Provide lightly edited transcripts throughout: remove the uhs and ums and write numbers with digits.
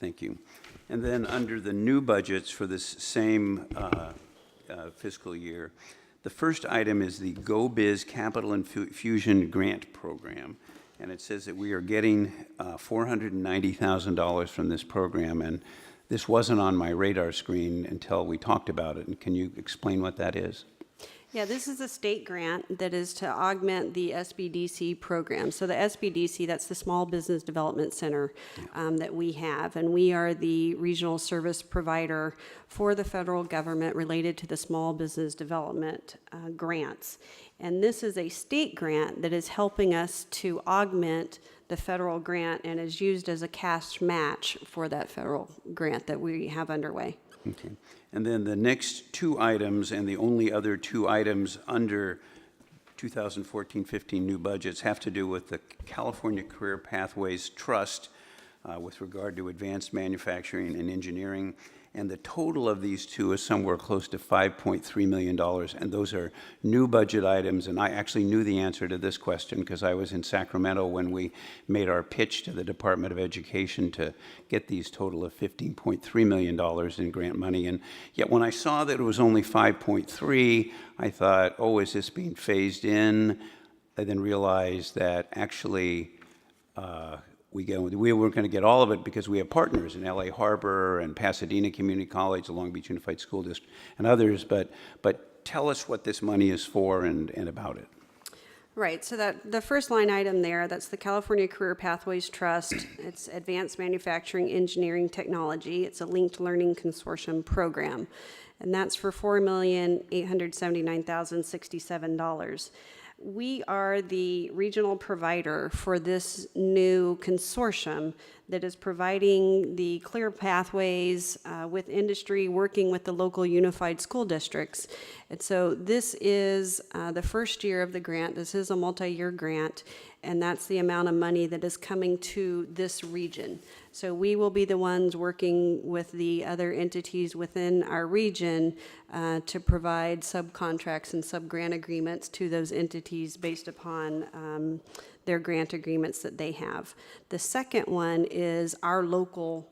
Thank you. And then under the new budgets for this same fiscal year, the first item is the GoBiz Capital Infusion Grant Program. And it says that we are getting $490,000 from this program. And this wasn't on my radar screen until we talked about it. And can you explain what that is? Yeah, this is a state grant that is to augment the SBDC program. So the SBDC, that's the Small Business Development Center that we have, and we are the regional service provider for the federal government related to the small business development grants. And this is a state grant that is helping us to augment the federal grant and is used as a cash match for that federal grant that we have underway. Okay. And then the next two items, and the only other two items under 2014-15 new budgets, have to do with the California Career Pathways Trust with regard to advanced manufacturing and engineering. And the total of these two is somewhere close to $5.3 million. And those are new budget items. And I actually knew the answer to this question because I was in Sacramento when we made our pitch to the Department of Education to get these total of $15.3 million in grant money. And yet when I saw that it was only 5.3, I thought, oh, is this being phased in? I then realized that actually we weren't going to get all of it because we have partners in LA Harbor and Pasadena Community College, the Long Beach Unified School District, and others. But tell us what this money is for and about it. Right, so that the first line item there, that's the California Career Pathways Trust. It's Advanced Manufacturing Engineering Technology. It's a linked learning consortium program, and that's for $4,879,067. We are the regional provider for this new consortium that is providing the clear pathways with industry, working with the local unified school districts. And so this is the first year of the grant. This is a multi-year grant, and that's the amount of money that is coming to this region. So we will be the ones working with the other entities within our region to provide subcontracts and sub-grant agreements to those entities based upon their grant agreements that they have. The second one is our local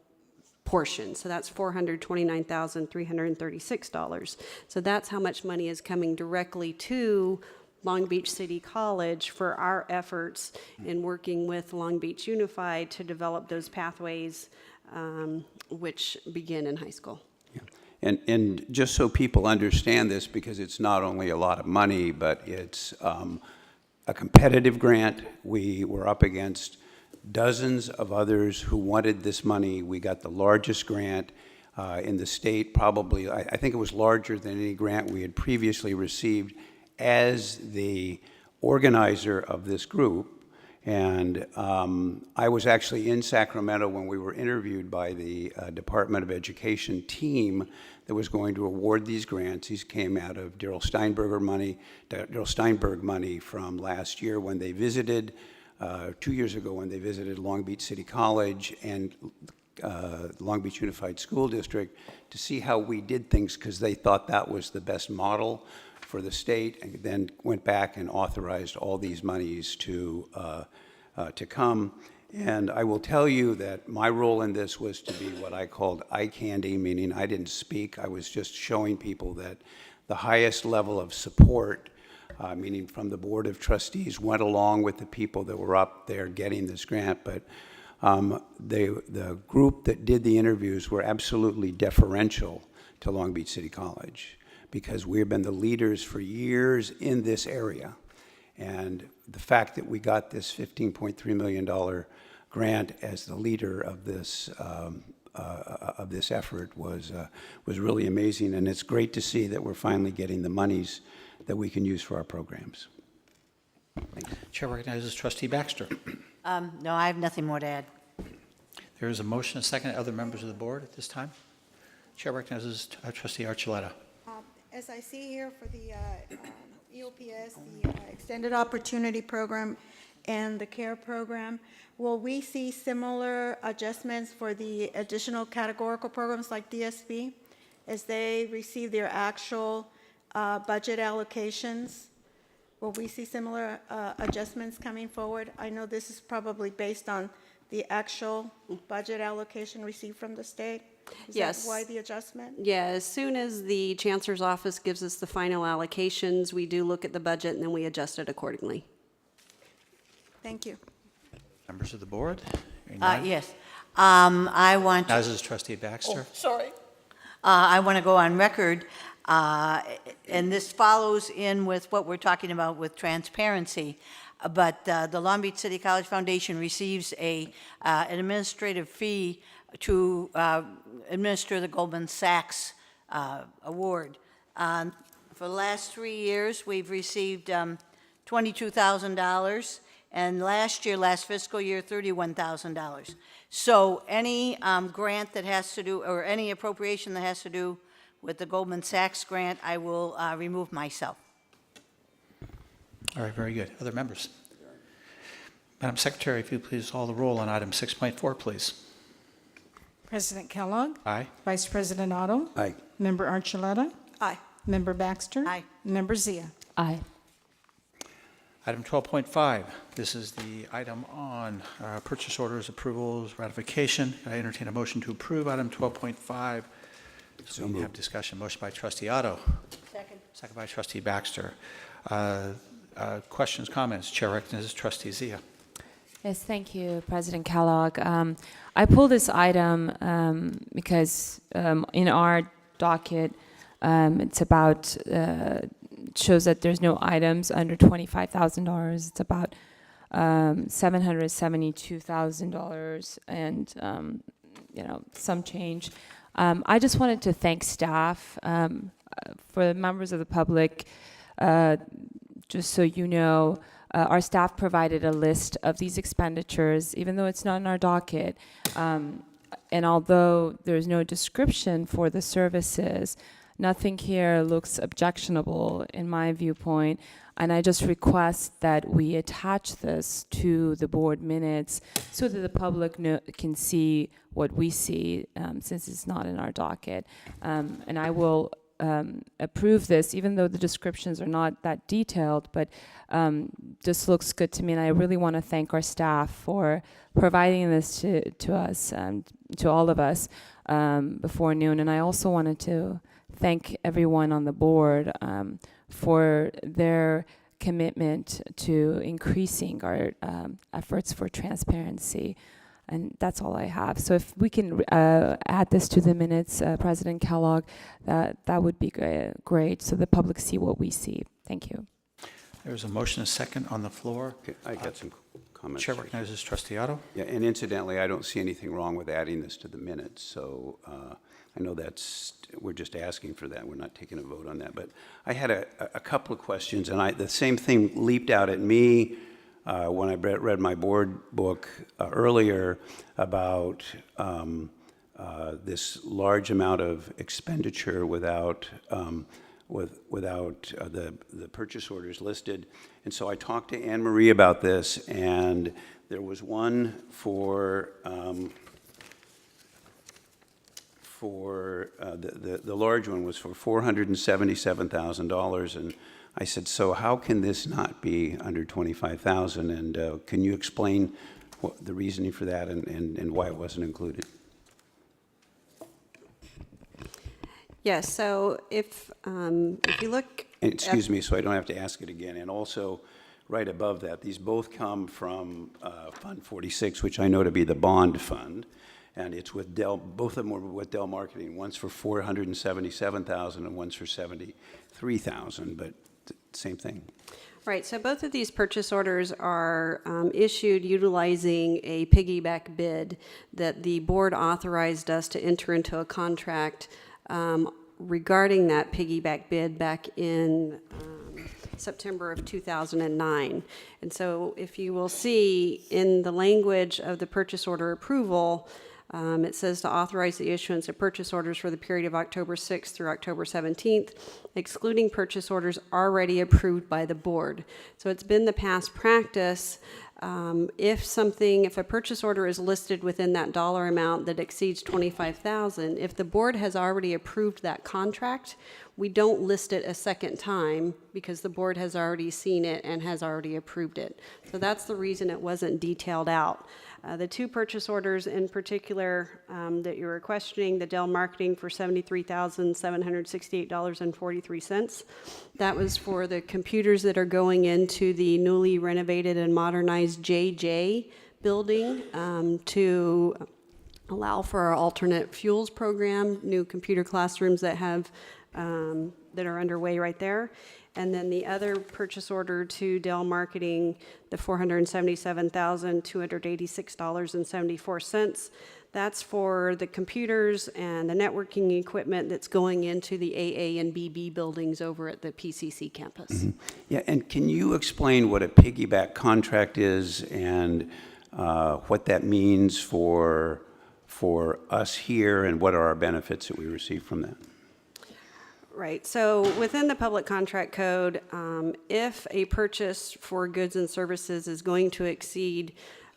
portion. So that's $429,336. So that's how much money is coming directly to Long Beach City College for our efforts in working with Long Beach Unified to develop those pathways which begin in high school. Yeah. And just so people understand this, because it's not only a lot of money, but it's a competitive grant. We were up against dozens of others who wanted this money. We got the largest grant in the state, probably, I think it was larger than any grant we had previously received as the organizer of this group. And I was actually in Sacramento when we were interviewed by the Department of Education team that was going to award these grants. These came out of Darrell Steinberg money from last year when they visited, 2 years ago when they visited Long Beach City College and Long Beach Unified School District to see how we did things, because they thought that was the best model for the state, and then went back and authorized all these monies to come. And I will tell you that my role in this was to be what I called eye candy, meaning I didn't speak. I was just showing people that the highest level of support, meaning from the Board of Trustees, went along with the people that were up there getting this grant. But the group that did the interviews were absolutely deferential to Long Beach City College, because we've been the leaders for years in this area. And the fact that we got this $15.3 million grant as the leader of this effort was really amazing. And it's great to see that we're finally getting the monies that we can use for our programs. Thanks. Chair recognizes Trustee Baxter. No, I have nothing more to add. There is a motion, a second. Other members of the board at this time? Chair recognizes Trustee Archuleta. As I see here for the EOPS, the Extended Opportunity Program and the CARE program, will we see similar adjustments for the additional categorical programs like DSP as they receive their actual budget allocations? Will we see similar adjustments coming forward? I know this is probably based on the actual budget allocation received from the state? Is Yes. that why the adjustment? Yeah, as soon as the Chancellor's Office gives us the final allocations, we do look at the budget and then we adjust it accordingly. Thank you. Members of the board? Hearing none. Yes. I want Now to, this is trustee Baxter. I want to go on record, and this follows in with what we're talking about with transparency. But the Long Beach City College Foundation receives an administrative fee to administer the Goldman Sachs award. For the last 3 years, we've received $22,000, and last fiscal year, $31,000. So any grant that has to do, or any appropriation that has to do with the Goldman Sachs grant, I will remove myself. All right, very good. Other members? Madam Secretary, if you please call the roll on item 6.4, please. President Kellogg. Aye. Vice President Otto. Aye. Member Archuleta. Aye. Member Baxter. Aye. Member Zia. Aye. Item 12.5, this is the item on purchase orders, approvals, ratification. Can I entertain a motion to approve item 12.5? So we have discussion. Motion by trustee Otto. Second. Second by trustee Baxter. Questions, comments? Chair recognizes trustee Zia. Yes, thank you, President Kellogg. I pulled this item because in our docket, it's about, shows that there's no items under $25,000. It's about $772,000 and, some change. I just wanted to thank staff. For the members of the public, just so you know, our staff provided a list of these expenditures, even though it's not in our docket. And although there's no description for the services, nothing here looks objectionable in my viewpoint. And I just request that we attach this to the board minutes so that the public can see what we see, since it's not in our docket. And I will approve this, even though the descriptions are not that detailed, but this looks good to me, and I really want to thank our staff for providing this to us, to all of us, before noon. And I also wanted to thank everyone on the board for their commitment to increasing our efforts for transparency. And that's all I have. So if we can add this to the minutes, President Kellogg, that would be great, so the public see what we see. Thank you. There's a motion, a second on the floor. Okay, I got some comments. Chair recognizes trustee Otto. Yeah, and incidentally, I don't see anything wrong with adding this to the minutes, so I know we're just asking for that. We're not taking a vote on that. But I had a couple of questions, and the same thing leaped out at me when I read my board book earlier about this large amount of expenditure without the purchase orders listed. And so I talked to Anne Marie about this, and there was one for the large one was for $477,000, and I said, so how can this not be under $25,000? And can you explain the reasoning for that and why it wasn't included? Yes, so if you look. And excuse me, so I don't have to ask it again. And also, right above that, these both come from Fund 46, which I know to be the bond fund, and it's with Dell. Both of them were with Dell Marketing. One's for $477,000 and one's for $73,000, but same thing. Right, so both of these purchase orders are issued utilizing a piggyback bid that the board authorized us to enter into a contract regarding that piggyback bid back in September of 2009. And so if you will see in the language of the purchase order approval, it says to authorize the issuance of purchase orders for the period of October 6th through October 17th, excluding purchase orders already approved by the board. So it's been the past practice, if a purchase order is listed within that dollar amount that exceeds $25,000, if the board has already approved that contract, we don't list it a second time because the board has already seen it and has already approved it. So that's the reason it wasn't detailed out. The two purchase orders in particular that you were questioning, the Dell Marketing for $73,768.43. That was for the computers that are going into the newly renovated and modernized JJ building to allow for our alternate fuels program, new computer classrooms that have that are underway right there. And then the other purchase order to Dell Marketing, the $477,286.74. That's for the computers and the networking equipment that's going into the AA and BB buildings over at the PCC campus. Yeah, and can you explain what a piggyback contract is and what that means for us here, and what are our benefits that we receive from that? Right, so within the Public Contract Code, if a purchase for goods and services is going to exceed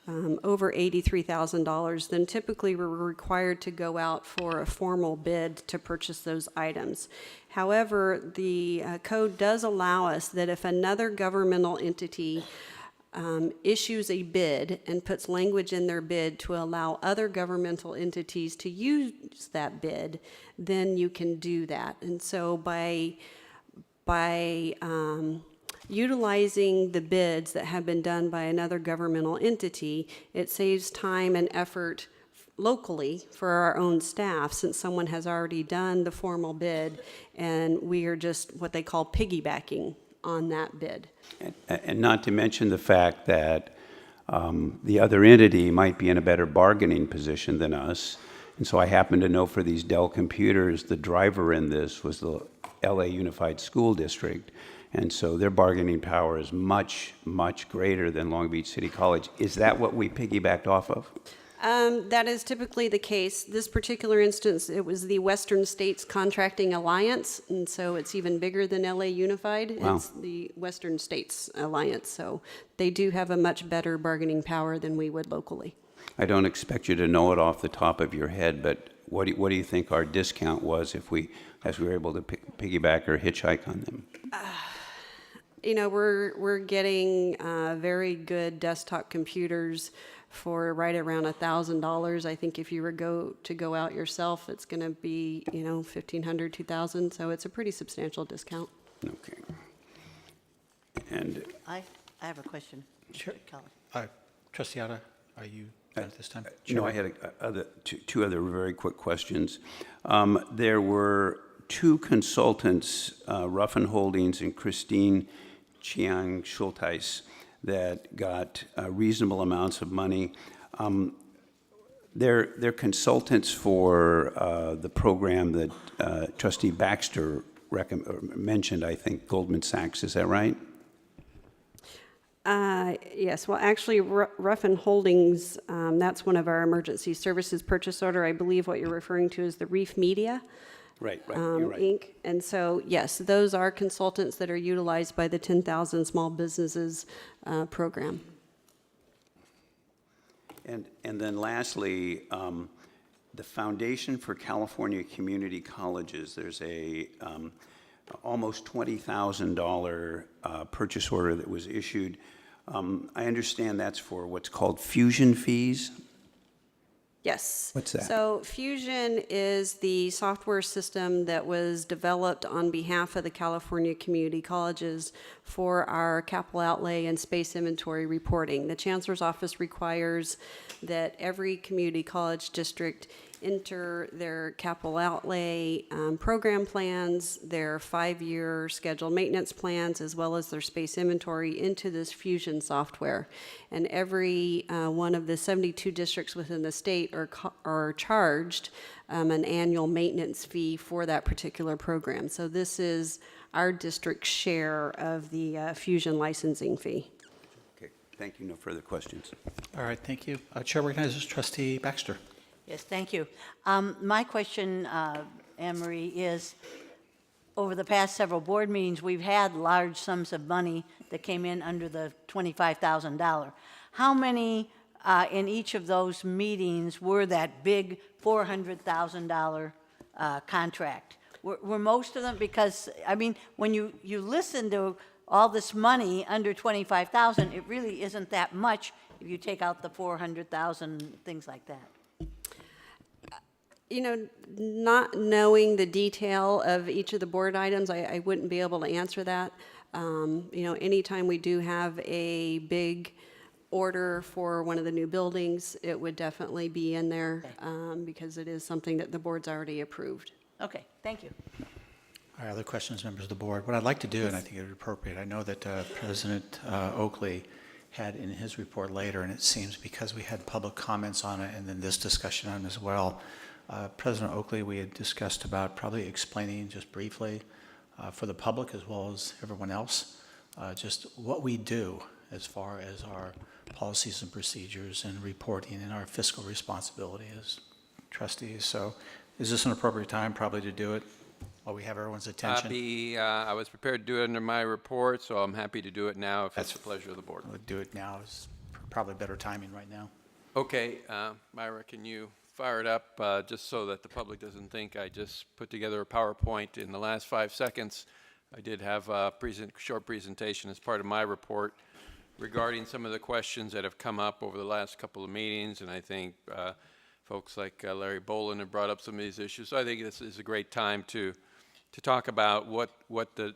over $83,000, then typically we're required to go out for a formal bid to purchase those items. However, the code does allow us that if another governmental entity issues a bid and puts language in their bid to allow other governmental entities to use that bid, then you can do that. And so by utilizing the bids that have been done by another governmental entity, it saves time and effort locally for our own staff, since someone has already done the formal bid and we are just what they call piggybacking on that bid. And not to mention the fact that the other entity might be in a better bargaining position than us. And so I happen to know for these Dell computers, the driver in this was the LA Unified School District. And so their bargaining power is much, much greater than Long Beach City College. Is that what we piggybacked off of? That is typically the case. This particular instance, it was the Western States Contracting Alliance, and so it's even bigger than LA Unified. Wow. It's the Western States Alliance, so they do have a much better bargaining power than we would locally. I don't expect you to know it off the top of your head, but what do you think our discount was if we were able to piggyback or hitchhike on them? You know, we're getting very good desktop computers for right around $1,000. I think if you were to go out yourself, it's going to be, you know, $1,500, $2,000. So it's a pretty substantial discount. Okay. And I have a question. Sure. Colin. Trustee Otto, are you done at this time? no, I had two other very quick questions. There were two consultants, Ruffin Holdings and Christine Chiang Schulteis, that got reasonable amounts of money. They're consultants for the program that Trustee Baxter mentioned, I think, Goldman Sachs. Is that right? Yes, well, actually, Ruffin Holdings, that's one of our emergency services purchase order. I believe what you're referring to is the Reef Media. Right, you're right. Inc. And so, yes, those are consultants that are utilized by the 10,000 Small Businesses program. And then lastly, the Foundation for California Community Colleges, there's a almost $20,000 purchase order that was issued. I understand that's for what's called fusion fees. Yes. What's that? So Fusion is the software system that was developed on behalf of the California Community Colleges for our capital outlay and space inventory reporting. The Chancellor's Office requires that every community college district enter their capital outlay program plans, their 5-year scheduled maintenance plans, as well as their space inventory into this Fusion software. And every one of the 72 districts within the state are charged an annual maintenance fee for that particular program. So this is our district's share of the Fusion licensing fee. Okay, thank you. No further questions. All right, thank you. Chair recognizes Trustee Baxter. Yes, thank you. My question, Anne Marie, is over the past several board meetings, we've had large sums of money that came in under the $25,000. How many in each of those meetings were that big $400,000 contract? Were most of them, because, I mean, when you listen to all this money under $25,000, it really isn't that much if you take out the 400,000, things like that? You know, not knowing the detail of each of the board items, I wouldn't be able to answer that. You know, anytime we do have a big order for one of the new buildings, it would definitely be in there, because it is something that the board's already approved. Okay, thank you. All right, other questions, members of the board? What I'd like to do, and I think it would be appropriate, I know that President Oakley had in his report later, and it seems because we had public comments on it and then this discussion on it as well, President Oakley, we had discussed about probably explaining just briefly for the public as well as everyone else, just what we do as far as our policies and procedures and reporting and our fiscal responsibility as trustees. So is this an appropriate time probably to do it while we have everyone's attention? I was prepared to do it under my report, so I'm happy to do it now if it's the pleasure of the board. We'll do it now. Is probably better timing right now. Okay, Myra, can you fire it up just so that the public doesn't think I just put together a PowerPoint in the last 5 seconds? I did have a short presentation as part of my report regarding some of the questions that have come up over the last couple of meetings, and I think folks like Larry Bolin have brought up some of these issues. So I think this is a great time to talk about what the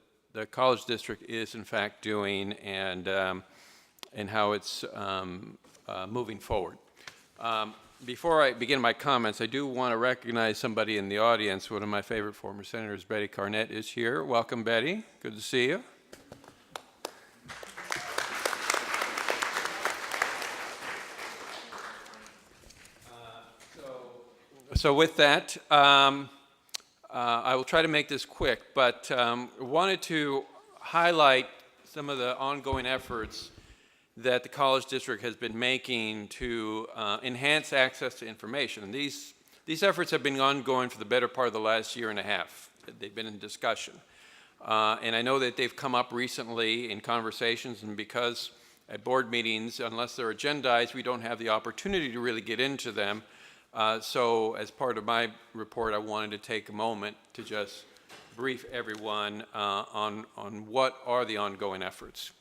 college district is in fact doing and how it's moving forward. Before I begin my comments, I do want to recognize somebody in the audience. One of my favorite former senators, Betty Carnett, is here. Welcome, Betty. Good to see you. So with that, I will try to make this quick, but wanted to highlight some of the ongoing efforts that the college district has been making to enhance access to information. And these efforts have been ongoing for the better part of the last year and a half. They've been in discussion. And I know that they've come up recently in conversations, and because at board meetings, unless they're agendized, we don't have the opportunity to really get into them. So as part of my report, I wanted to take a moment to just brief everyone on what are the ongoing efforts.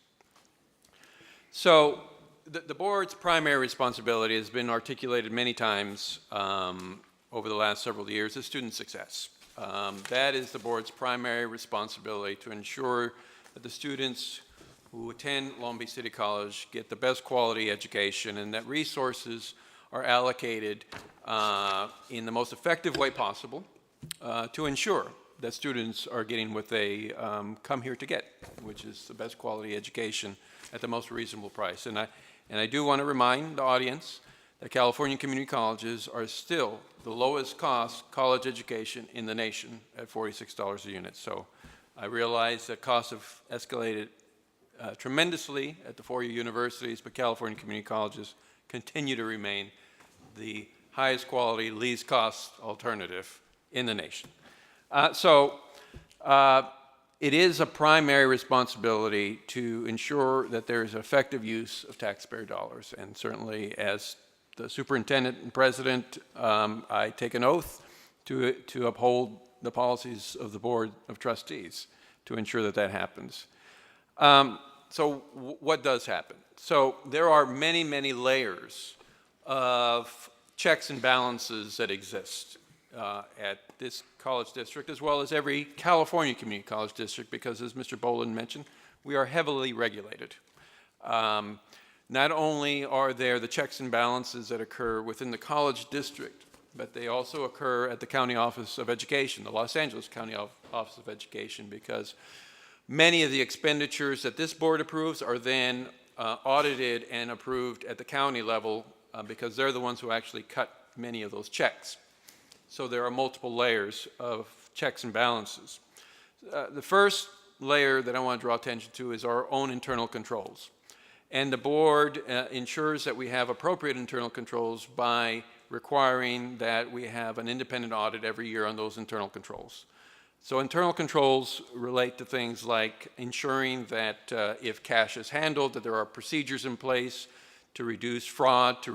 So the board's primary responsibility has been articulated many times over the last several years is student success. That is the board's primary responsibility, to ensure that the students who attend Long Beach City College get the best quality education and that resources are allocated in the most effective way possible to ensure that students are getting what they come here to get, which is the best quality education at the most reasonable price. And I do want to remind the audience that California community colleges are still the lowest cost college education in the nation at $46 a unit. So I realize that costs have escalated tremendously at the four-year universities, but California community colleges continue to remain the highest quality, least cost alternative in the nation. It is a primary responsibility to ensure that there is effective use of taxpayer dollars. And certainly as the superintendent and president, I take an oath to uphold the policies of the Board of Trustees to ensure that that happens. So what does happen? So there are many, many layers of checks and balances that exist at this college district, as well as every California community college district, because as Mr. Bolin mentioned, we are heavily regulated. Not only are there the checks and balances that occur within the college district, but they also occur at the County Office of Education, the Los Angeles County Office of Education, because many of the expenditures that this board approves are then audited and approved at the county level because they're the ones who actually cut many of those checks. So there are multiple layers of checks and balances. The first layer that I want to draw attention to is our own internal controls. And the board ensures that we have appropriate internal controls by requiring that we have an independent audit every year on those internal controls. So internal controls relate to things like ensuring that if cash is handled, that there are procedures in place to reduce fraud, to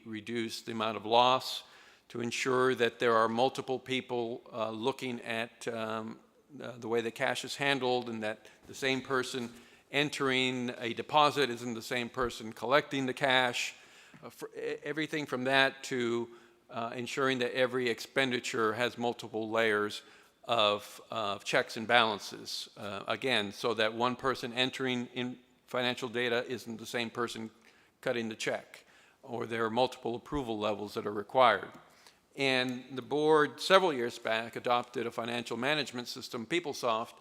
reduce the amount of loss, to ensure that there are multiple people looking at the way the cash is handled, and that the same person entering a deposit isn't the same person collecting the cash. Everything from that to ensuring that every expenditure has multiple layers of checks and balances. Again, so that one person entering in financial data isn't the same person cutting the check, or there are multiple approval levels that are required. And the board, several years back, adopted a financial management system, PeopleSoft,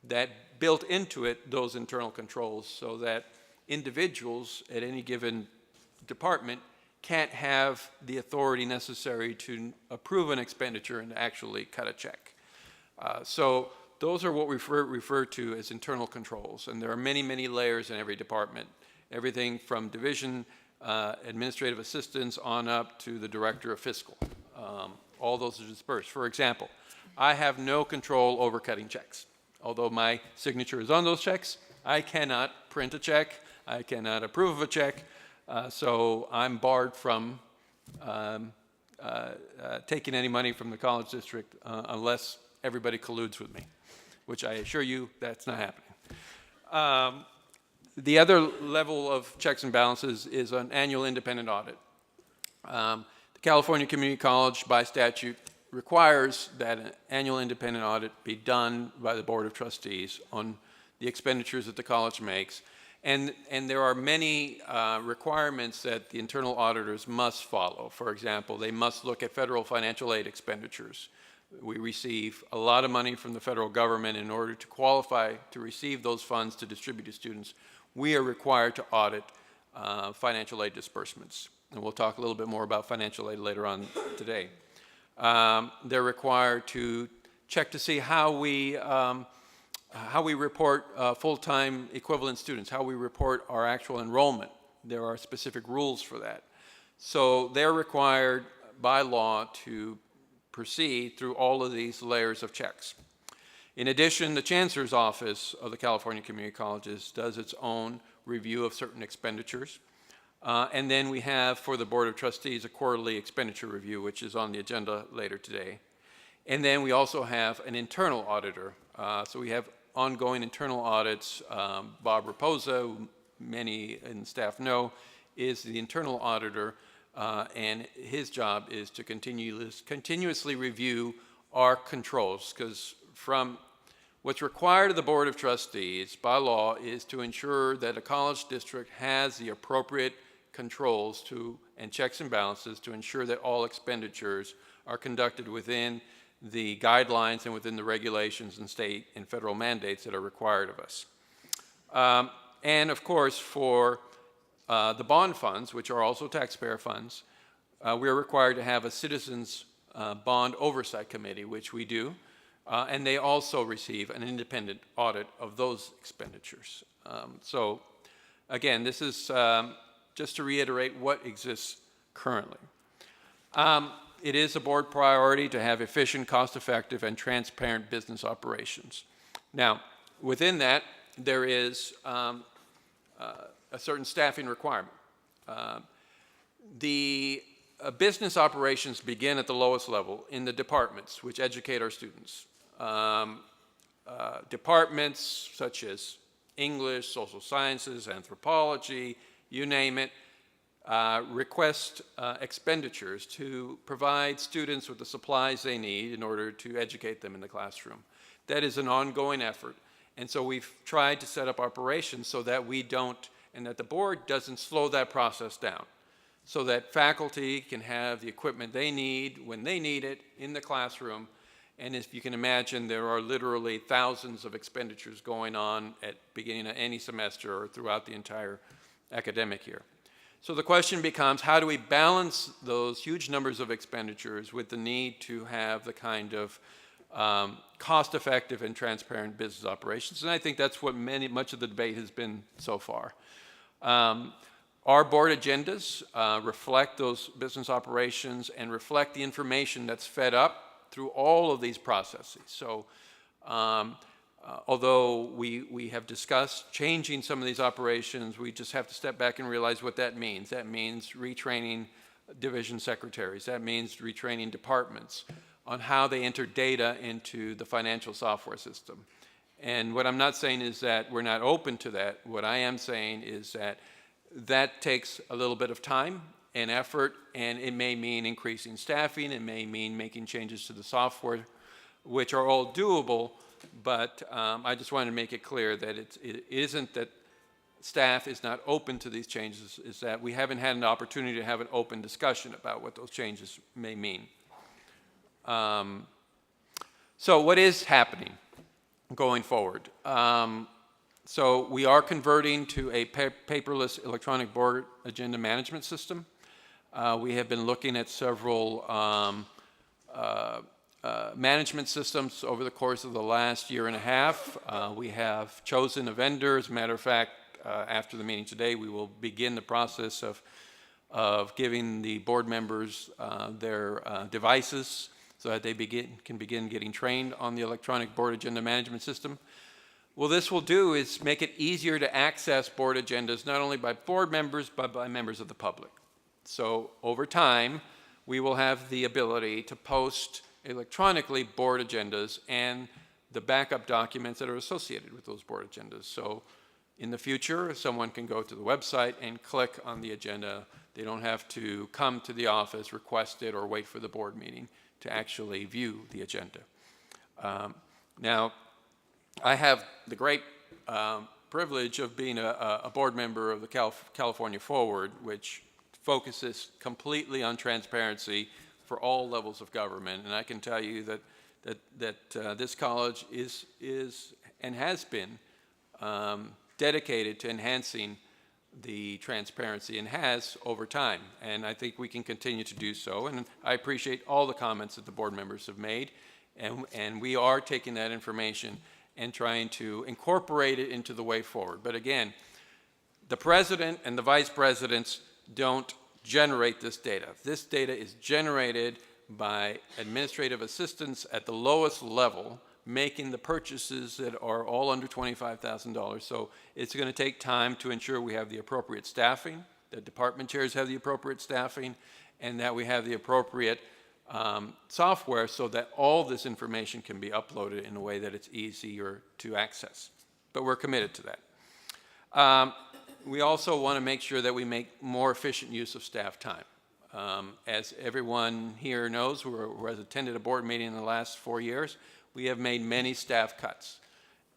that built into it those internal controls so that individuals at any given department can't have the authority necessary to approve an expenditure and actually cut a check. So those are what we refer to as internal controls, and there are many, many layers in every department, everything from division, administrative assistants on up to the director of fiscal. All those are dispersed. For example, I have no control over cutting checks. Although my signature is on those checks, I cannot print a check, I cannot approve of a check, so I'm barred from taking any money from the college district unless everybody colludes with me, which I assure you that's not happening. The other level of checks and balances is an annual independent audit. The California Community College, by statute, requires that an annual independent audit be done by the Board of Trustees on the expenditures that the college makes. And there are many requirements that the internal auditors must follow. For example, they must look at federal financial aid expenditures. We receive a lot of money from the federal government. In order to qualify to receive those funds to distribute to students, we are required to audit financial aid disbursements. And we'll talk a little bit more about financial aid later on today. They're required to check to see how we report full-time equivalent students, how we report our actual enrollment. There are specific rules for that. So they're required by law to proceed through all of these layers of checks. In addition, the Chancellor's Office of the California Community Colleges does its own review of certain expenditures. And then we have, for the Board of Trustees, a quarterly expenditure review, which is on the agenda later today. And then we also have an internal auditor. So we have ongoing internal audits. Bob Raposa, who many in staff know, is the internal auditor, and his job is to continuously review our controls, because from what's required of the Board of Trustees by law is to ensure that a college district has the appropriate controls and checks and balances to ensure that all expenditures are conducted within the guidelines and within the regulations and state and federal mandates that are required of us. And of course, for the bond funds, which are also taxpayer funds, we are required to have a Citizens Bond Oversight Committee, which we do, and they also receive an independent audit of those expenditures. So again, this is just to reiterate what exists currently. It is a board priority to have efficient, cost-effective, and transparent business operations. Now, within that, there is a certain staffing requirement. The business operations begin at the lowest level in the departments which educate our students. Departments such as English, social sciences, anthropology, you name it, request expenditures to provide students with the supplies they need in order to educate them in the classroom. That is an ongoing effort. And so we've tried to set up operations so that we don't, and that the board doesn't slow that process down, so that faculty can have the equipment they need when they need it in the classroom. And if you can imagine, there are literally thousands of expenditures going on at beginning of any semester or throughout the entire academic year. So the question becomes, how do we balance those huge numbers of expenditures with the need to have the kind of cost-effective and transparent business operations? And I think that's what much of the debate has been so far. Our board agendas reflect those business operations and reflect the information that's fed up through all of these processes. So although we have discussed changing some of these operations, we just have to step back and realize what that means. That means retraining division secretaries. That means retraining departments on how they enter data into the financial software system. And what I'm not saying is that we're not open to that. What I am saying is that that takes a little bit of time and effort, and it may mean increasing staffing, it may mean making changes to the software, which are all doable, but I just wanted to make it clear that it isn't that staff is not open to these changes, is that we haven't had an opportunity to have an open discussion about what those changes may mean. So what is happening going forward? So we are converting to a paperless electronic board agenda management system. We have been looking at several management systems over the course of the last year and a half. We have chosen a vendor. As a matter of fact, after the meeting today, we will begin the process of giving the board members their devices so that they can begin getting trained on the electronic board agenda management system. What this will do is make it easier to access board agendas, not only by board members, but by members of the public. So over time, we will have the ability to post electronically board agendas and the backup documents that are associated with those board agendas. So in the future, someone can go to the website and click on the agenda. They don't have to come to the office, request it, or wait for the board meeting to actually view the agenda. Now, I have the great privilege of being a board member of the California Forward, which focuses completely on transparency for all levels of government. And I can tell you that this college is and has been dedicated to enhancing the transparency, and has over time. And I think we can continue to do so. And I appreciate all the comments that the board members have made. And we are taking that information and trying to incorporate it into the way forward. But again, the president and the vice presidents don't generate this data. This data is generated by administrative assistants at the lowest level, making the purchases that are all under $25,000. So it's going to take time to ensure we have the appropriate staffing, that department chairs have the appropriate staffing, and that we have the appropriate software so that all this information can be uploaded in a way that it's easier to access. But we're committed to that. We also want to make sure that we make more efficient use of staff time. As everyone here knows who has attended a board meeting in the last 4 years, we have made many staff cuts.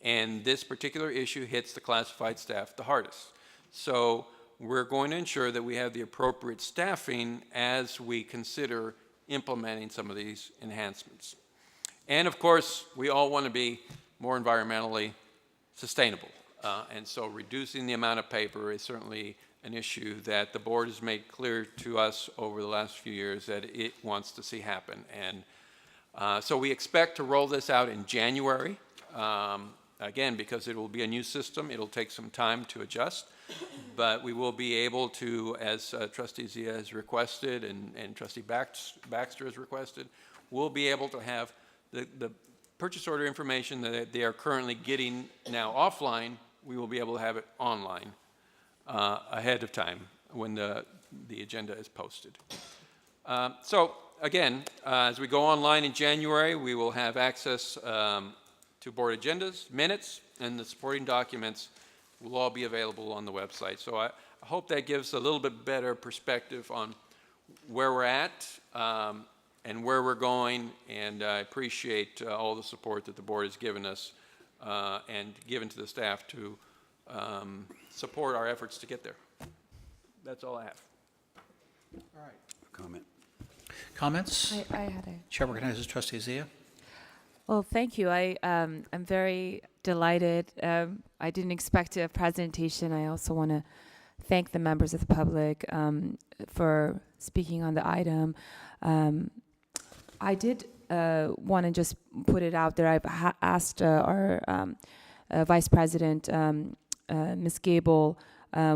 And this particular issue hits the classified staff the hardest. So we're going to ensure that we have the appropriate staffing as we consider implementing some of these enhancements. And of course, we all want to be more environmentally sustainable. And so reducing the amount of paper is certainly an issue that the board has made clear to us over the last few years that it wants to see happen. And so we expect to roll this out in January. Again, because it will be a new system, it'll take some time to adjust. But we will be able to, as Trustee Zia has requested and Trustee Baxter has requested, we'll be able to have the purchase order information that they are currently getting now offline. We will be able to have it online ahead of time when the agenda is posted. So again, as we go online in January, we will have access to board agendas, minutes, and the supporting documents will all be available on the website. So I hope that gives a little bit better perspective on where we're at and where we're going, and I appreciate all the support that the board has given us and given to the staff to support our efforts to get there. That's all I have. All right. Comment. Comments? I had a... Chair recognizes Trustee Zia. Well, thank you. I'm very delighted. I didn't expect a presentation. I also want to thank the members of the public for speaking on the item. I did want to just put it out there. I've asked our Vice President, Ms. Gable.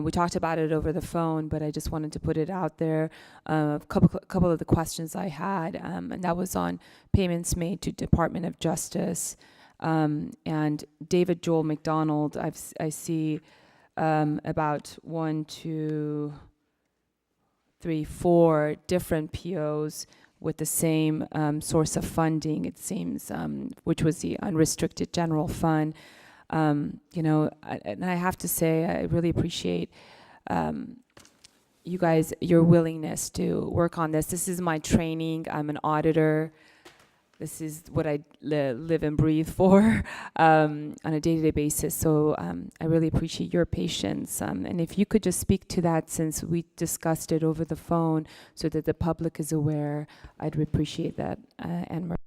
We talked about it over the phone, but I just wanted to put it out there. A couple of the questions I had, and that was on payments made to Department of Justice. And David Joel McDonald, I see about 1, 2, 3, 4 different POs with the same source of funding, it seems, which was the unrestricted general fund. You know, and I have to say, I really appreciate you guys, your willingness to work on this. This is my training. I'm an auditor. This is what I live and breathe for on a day-to-day basis. So I really appreciate your patience. And if you could just speak to that, since we discussed it over the phone, so that the public is aware, I'd appreciate that, Anne Marie.